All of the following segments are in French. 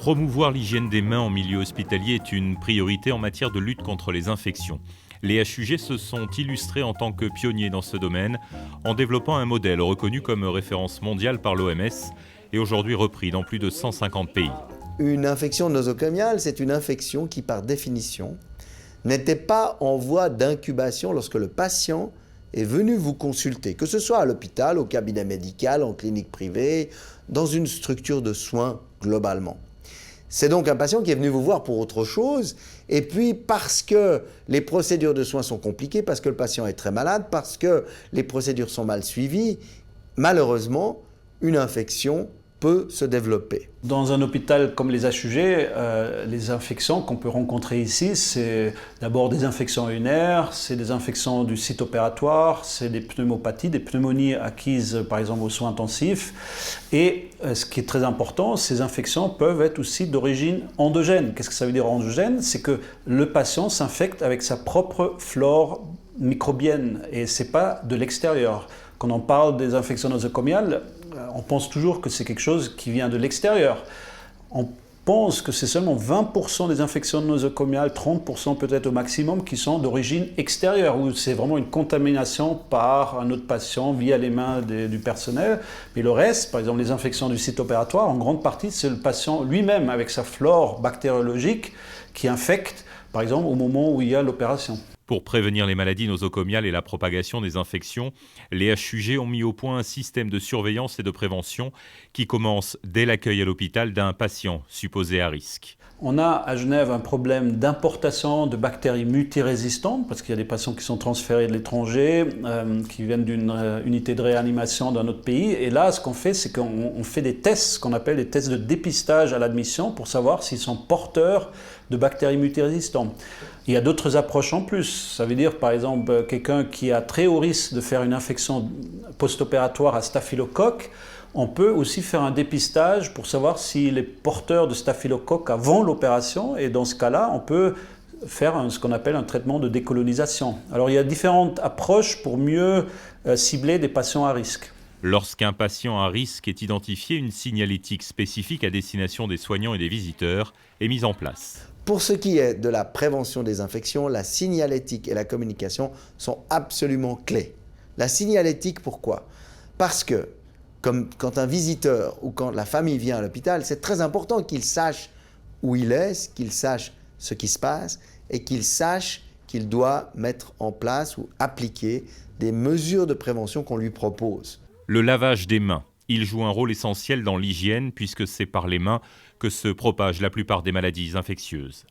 Promouvoir l'hygiène des mains en milieu hospitalier est une priorité en matière de lutte contre les infections. Les HUG se sont illustrés en tant que pionniers dans ce domaine en développant un modèle reconnu comme référence mondiale par l'OMS et aujourd'hui repris dans plus de 150 pays. Une infection nosocomiale, c'est une infection qui, par définition, n'était pas en voie d'incubation lorsque le patient est venu vous consulter, que ce soit à l'hôpital, au cabinet médical, en clinique privée, dans une structure de soins globalement. C'est donc un patient qui est venu vous voir pour autre chose, et puis parce que les procédures de soins sont compliquées, parce que le patient est très malade, parce que les procédures sont mal suivies, malheureusement, une infection peut se développer. Dans un hôpital comme les HUG, les infections qu'on peut rencontrer ici, c'est d'abord des infections urinaires, c'est des infections du site opératoire, c'est des pneumopathies, des pneumonies acquises par exemple aux soins intensifs. Et ce qui est très important, ces infections peuvent être aussi d'origine endogène. Qu'est-ce que ça veut dire endogène? C'est que le patient s'infecte avec sa propre flore microbienne et ce n'est pas de l'extérieur. Quand on parle des infections nosocomiales, on pense toujours que c'est quelque chose qui vient de l'extérieur. On pense que c'est seulement 20% des infections nosocomiales, 30% peut-être au maximum, qui sont d'origine extérieure, où c'est vraiment une contamination par un autre patient via les mains du personnel. Mais le reste, par exemple les infections du site opératoire, en grande partie, c'est le patient lui-même avec sa flore bactériologique qui infecte, par exemple, au moment où il y a l'opération. Pour prévenir les maladies nosocomiales et la propagation des infections, les HUG ont mis au point un système de surveillance et de prévention qui commence dès l'accueil à l'hôpital d'un patient supposé à risque. On a à Genève un problème d'importation de bactéries multirésistantes parce qu'il y a des patients qui sont transférés de l'étranger, qui viennent d'une unité de réanimation d'un autre pays. Et là, ce qu'on fait, c'est qu'on fait des tests, ce qu'on appelle des tests de dépistage à l'admission pour savoir s'ils sont porteurs de bactéries multirésistantes. Il y a d'autres approches en plus. Ça veut dire, par exemple, quelqu'un qui a très haut risque de faire une infection post-opératoire à staphylocoque, on peut aussi faire un dépistage pour savoir s'il est porteur de staphylocoque avant l'opération. Et dans ce cas-là, on peut faire ce qu'on appelle un traitement de décolonisation. Alors, il y a différentes approches pour mieux cibler des patients à risque. Lorsqu'un patient à risque est identifié, une signalétique spécifique à destination des soignants et des visiteurs est mise en place. Pour ce qui est de la prévention des infections, la signalétique et la communication sont absolument clés. La signalétique, pourquoi? Parce que, comme quand un visiteur ou quand la famille vient à l'hôpital, c'est très important qu'il sache où il est, qu'il sache ce qui se passe et qu'il sache qu'il doit mettre en place ou appliquer des mesures de prévention qu'on lui propose. Le lavage des mains. Il joue un rôle essentiel dans l'hygiène puisque c'est par les mains que se propagent la plupart des maladies infectieuses.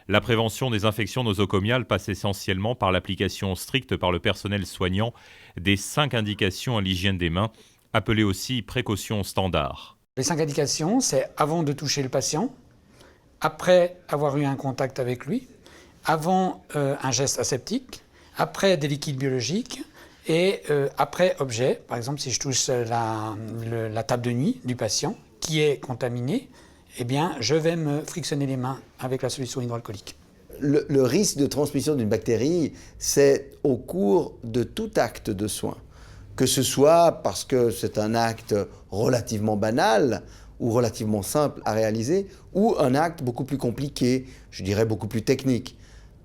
La prévention des infections nosocomiales passe essentiellement par l'application stricte par le personnel soignant des 5 indications à l'hygiène des mains, appelées aussi précautions standards. Les 5 indications, c'est avant de toucher le patient, après avoir eu un contact avec lui, avant un geste aseptique, après des liquides biologiques, et après objet, par exemple si je touche la table de nuit du patient qui est contaminée, eh bien je vais me frictionner les mains avec la solution hydroalcoolique. Le risque de transmission d'une bactérie, c'est au cours de tout acte de soin. Que ce soit parce que c'est un acte relativement banal ou relativement simple à réaliser, ou un acte beaucoup plus compliqué, je dirais beaucoup plus technique.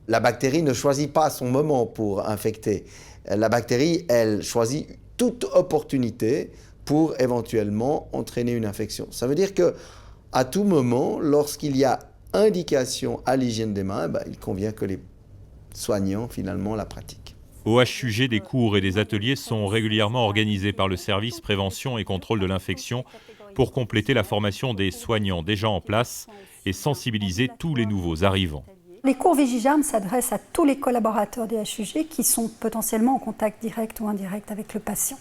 La bactérie ne choisit pas son moment pour infecter. La bactérie, elle choisit toute opportunité pour éventuellement entraîner une infection. Ça veut dire qu'à tout moment, lorsqu'il y a indication à l'hygiène des mains, il convient que les soignants, finalement, la pratiquent. Au HUG, des cours et des ateliers sont régulièrement organisés par le service prévention et contrôle de l'infection pour compléter la formation des soignants déjà en place et sensibiliser tous les nouveaux arrivants. Les cours Vigigerm s'adressent à tous les collaborateurs des HUG qui sont potentiellement en contact direct ou indirect avec le patient.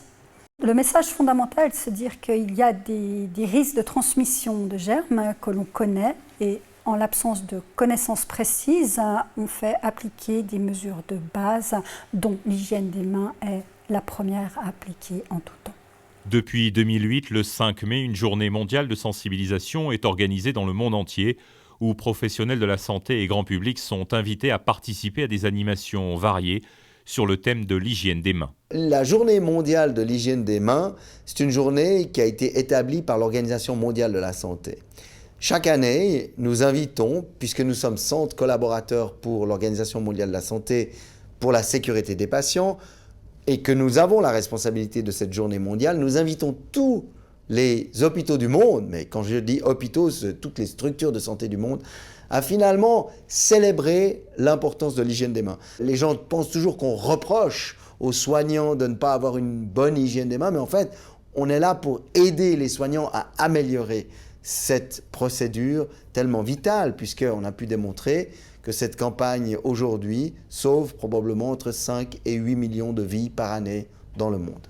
Le message fondamental, c'est de dire qu'il y a des risques de transmission de germes que l'on connaît et en l'absence de connaissances précises, on fait appliquer des mesures de base dont l'hygiène des mains est la première à appliquer en tout temps. Depuis 2008, le 5 mai, une journée mondiale de sensibilisation est organisée dans le monde entier où professionnels de la santé et grand public sont invités à participer à des animations variées sur le thème de l'hygiène des mains. La journée mondiale de l'hygiène des mains, c'est une journée qui a été établie par l'Organisation mondiale de la santé. Chaque année, nous invitons, puisque nous sommes centre collaborateur pour l'Organisation mondiale de la santé pour la sécurité des patients, et que nous avons la responsabilité de cette journée mondiale, nous invitons tous les hôpitaux du monde, mais quand je dis hôpitaux, c'est toutes les structures de santé du monde, à finalement célébrer l'importance de l'hygiène des mains. Les gens pensent toujours qu'on reproche aux soignants de ne pas avoir une bonne hygiène des mains, mais en fait, on est là pour aider les soignants à améliorer cette procédure tellement vitale, puisqu'on a pu démontrer que cette campagne aujourd'hui sauve probablement entre 5 et 8 millions de vies par année dans le monde.